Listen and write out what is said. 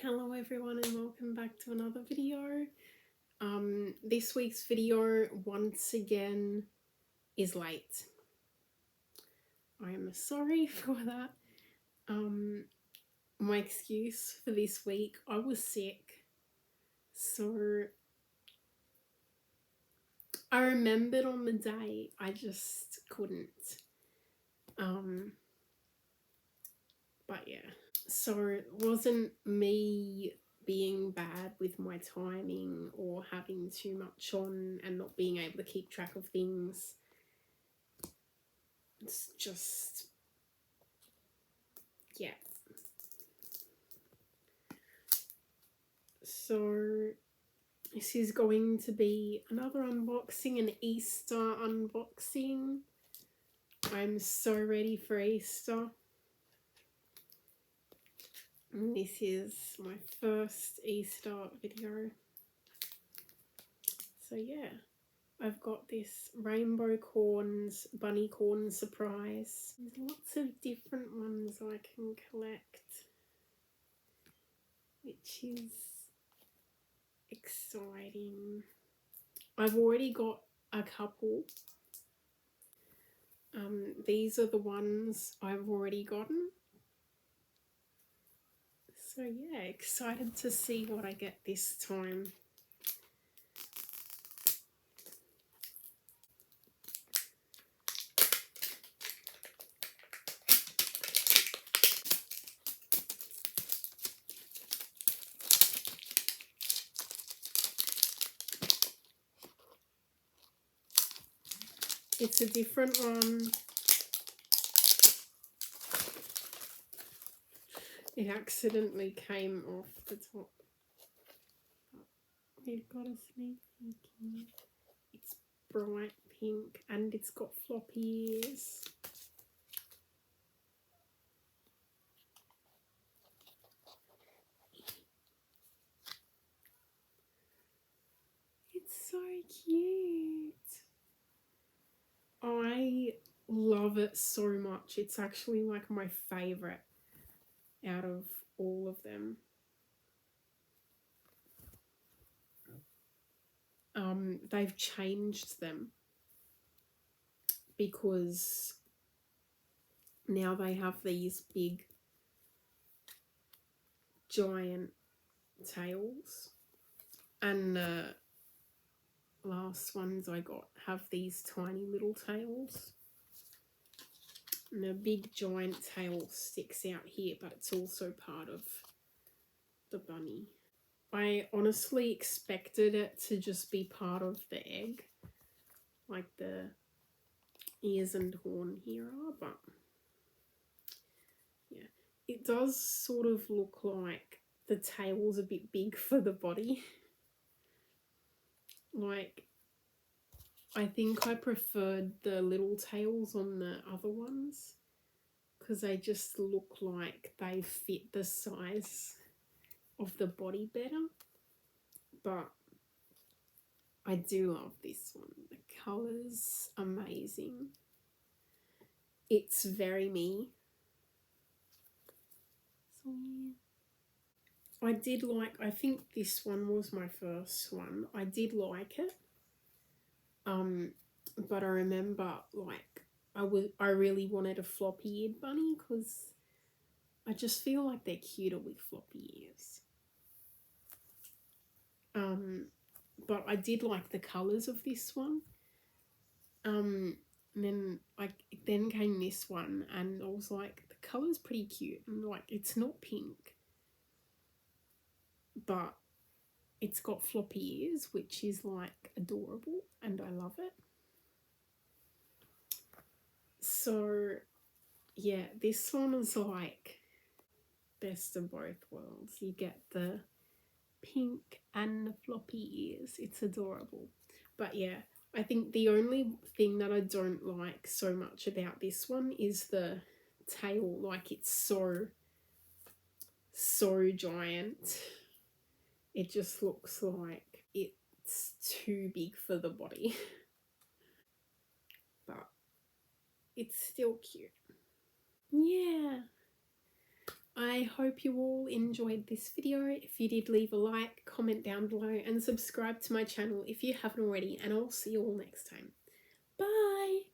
Hello everyone and welcome back to another video. This week's video once again is late. I am sorry for that. My excuse for this week, I was sick. So I remembered on the day, I just couldn't. But yeah. So it wasn't me being bad with my timing or having too much on and not being able to keep track of things. It's just, yeah. So this is going to be another unboxing, an Easter unboxing. I'm so ready for Easter. And this is my first Easter video. So yeah, I've got this rainbow corns, bunny corn surprise. There's lots of different ones I can collect, which is exciting. I've already got a couple. These are the ones I've already gotten. So yeah, excited to see what I get this time. It's a different one. It accidentally came off the top. We've got a sneak peek. It's bright pink and it's got floppy ears. It's so cute. I love it so much. It's actually like my favourite out of all of them. They've changed them because now they have these big giant tails, and the last ones I got have these tiny little tails, and the big giant tail sticks out here, but it's also part of the bunny. I honestly expected it to just be part of the egg, like the ears and horn here are, but yeah, it does sort of look like the tail's a bit big for the body. Like, I think I preferred the little tails on the other ones because they just look like they fit the size of the body better. But I do love this one. The colour's amazing. It's very me. So yeah. I think this one was my first one. I did like it. But I remember like I really wanted a floppy-eared bunny because I just feel like they're cuter with floppy ears. But I did like the colours of this one. And then came this one, and I was like, the colour's pretty cute, and like it's not pink, but it's got floppy ears, which is like adorable, and I love it. So yeah, this one is like best of both worlds. You get the pink and the floppy ears. It's adorable. But yeah, I think the only thing that I don't like so much about this one is the tail. Like, it's so giant. It just looks like it's too big for the body. But it's still cute. Yeah. I hope you all enjoyed this video. If you did, leave a like, comment down below, and subscribe to my channel if you haven't already, and I'll see you all next time. Bye!